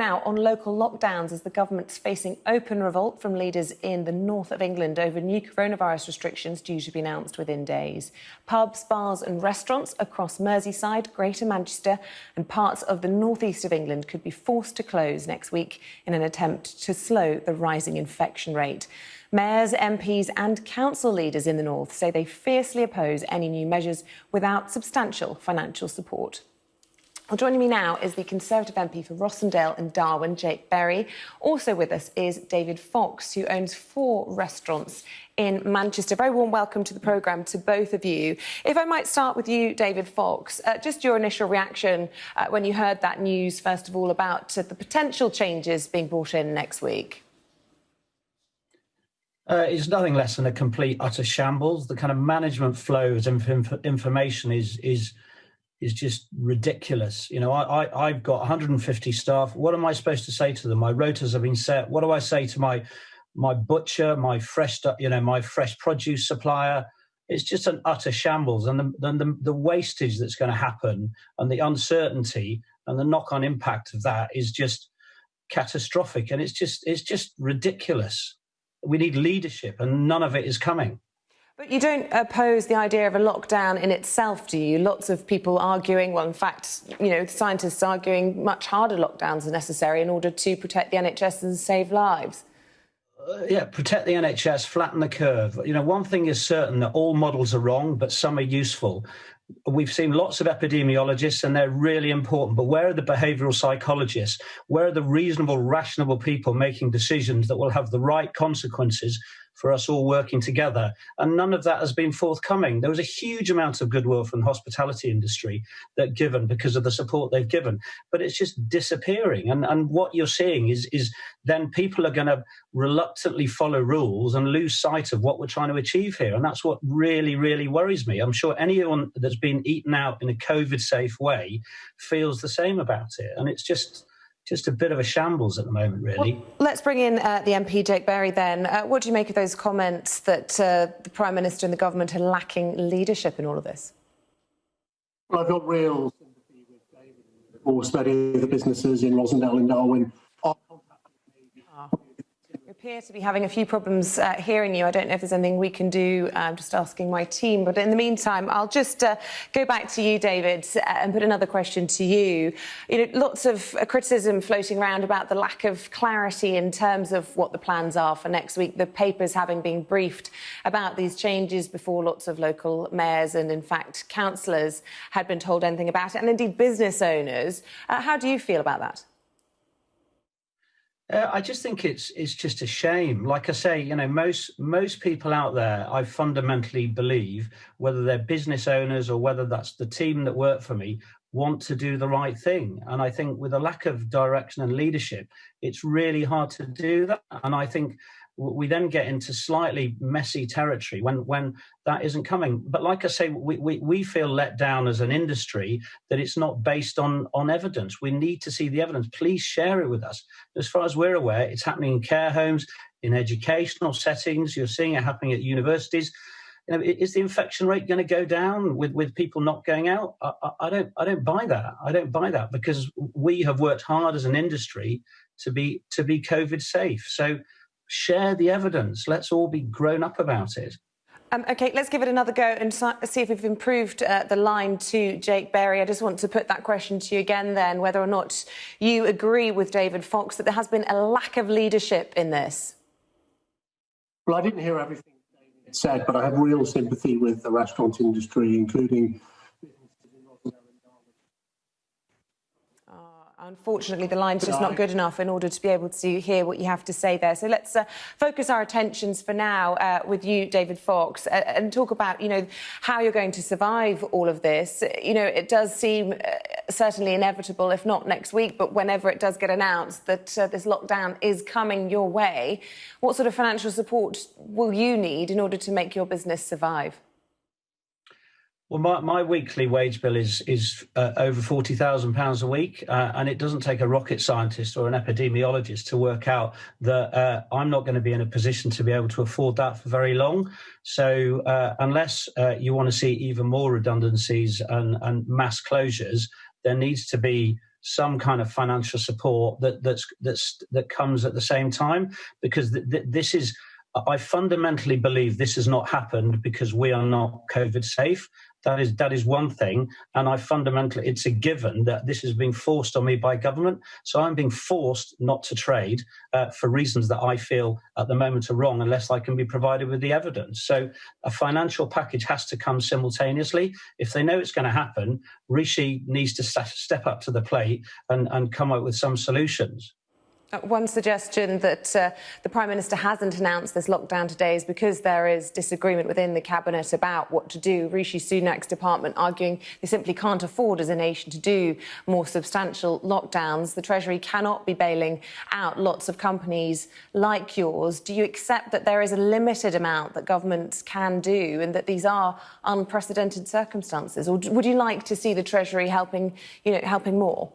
Now, on local lockdowns, as the government's facing open revolt from leaders in the north of England over new coronavirus restrictions due to be announced within days. Pubs, bars and restaurants across Merseyside, Greater Manchester and parts of the northeast of England could be forced to close next week in an attempt to slow the rising infection rate. Mayors, MPs and council leaders in the north say they fiercely oppose any new measures without substantial financial support. Well, joining me now is the Conservative MP for Rossendale and Darwen, Jake Berry. Also with us is David Fox, who owns 4 restaurants in Manchester. Very warm welcome to the programme to both of you. If I might start with you, David Fox, just your initial reaction when you heard that news, first of all, about the potential changes being brought in next week. It's nothing less than a complete, utter shambles. The kind of management flows of information is just ridiculous. You know, I've got 150 staff. What am I supposed to say to them? My rotas have been set. What do I say to my butcher, my fresh produce supplier? It's just an utter shambles. And the wastage that's going to happen and the uncertainty and the knock-on impact of that is just catastrophic. And it's just ridiculous. We need leadership and none of it is coming. But you don't oppose the idea of a lockdown in itself, do you? Lots of people arguing, well, in fact, you know, scientists arguing much harder lockdowns are necessary in order to protect the NHS and save lives. Yeah, protect the NHS, flatten the curve. You know, one thing is certain, that all models are wrong, but some are useful. We've seen lots of epidemiologists and they're really important, but where are the behavioural psychologists? Where are the reasonable, rational people making decisions that will have the right consequences for us all working together? And none of that has been forthcoming. There was a huge amount of goodwill from the hospitality industry that given because of the support they've given, but it's just disappearing. And what you're seeing is then people are going to reluctantly follow rules and lose sight of what we're trying to achieve here. And that's what really, really worries me. I'm sure anyone that's been eaten out in a COVID-safe way feels the same about it. And it's just a bit of a shambles at the moment, really. Well, let's bring in the MP, Jake Berry, then. What do you make of those comments that the Prime Minister and the government are lacking leadership in all of this? Well, I've got real sympathy with David or many of the businesses in Rossendale and Darwen. We appear to be having a few problems hearing you. I don't know if there's anything we can do. I'm just asking my team. But in the meantime, I'll just go back to you, David, and put another question to you. You know, lots of criticism floating around about the lack of clarity in terms of what the plans are for next week. The papers having been briefed about these changes before lots of local mayors and, in fact, councillors had been told anything about it, and indeed business owners. How do you feel about that? I just think it's just a shame. Like I say, you know, most people out there, I fundamentally believe, whether they're business owners or whether that's the team that work for me, want to do the right thing. And I think with a lack of direction and leadership, it's really hard to do that. And I think we then get into slightly messy territory when that isn't coming. But like I say, we feel let down as an industry that it's not based on evidence. We need to see the evidence. Please share it with us. As far as we're aware, it's happening in care homes, in educational settings. You're seeing it happening at universities. You know, is the infection rate going to go down with people not going out? I don't buy that. I don't buy that because we have worked hard as an industry to be COVID safe. So share the evidence. Let's all be grown up about it. OK, let's give it another go and see if we've improved the line to Jake Berry. I just want to put that question to you again then, whether or not you agree with David Fox that there has been a lack of leadership in this. Well, I didn't hear everything David said, but I have real sympathy with the restaurant industry, including Unfortunately, the line's just not good enough in order to be able to hear what you have to say there. So let's focus our attentions for now with you, David Fox, and talk about, you know, how you're going to survive all of this. You know, it does seem certainly inevitable, if not next week, but whenever it does get announced that this lockdown is coming your way. What sort of financial support will you need in order to make your business survive? Well, my weekly wage bill is over £40,000 a week, and it doesn't take a rocket scientist or an epidemiologist to work out that I'm not going to be in a position to be able to afford that for very long. So unless you want to see even more redundancies and mass closures, there needs to be some kind of financial support that comes at the same time, because this is. I fundamentally believe this has not happened because we are not COVID safe. That is one thing. And it's a given that this is being forced on me by government. So I'm being forced not to trade for reasons that I feel at the moment are wrong, unless I can be provided with the evidence. So a financial package has to come simultaneously. If they know it's going to happen, Rishi needs to step up to the plate and come up with some solutions. One suggestion that the Prime Minister hasn't announced this lockdown today is because there is disagreement within the Cabinet about what to do. Rishi Sunak's department arguing they simply can't afford as a nation to do more substantial lockdowns. The Treasury cannot be bailing out lots of companies like yours. Do you accept that there is a limited amount that governments can do and that these are unprecedented circumstances? Or would you like to see the Treasury helping more?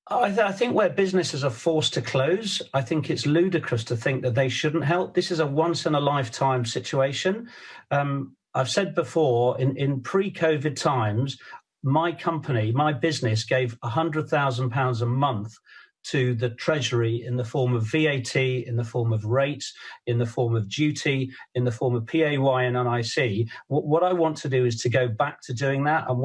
I think where businesses are forced to close, I think it's ludicrous to think that they shouldn't help. This is a once-in-a-lifetime situation. I've said before, in pre-COVID times, my company, my business gave £100,000 a month to the Treasury in the form of VAT, in the form of rates, in the form of duty, in the form of PAY and NIC. What I want to do is to go back to doing that. And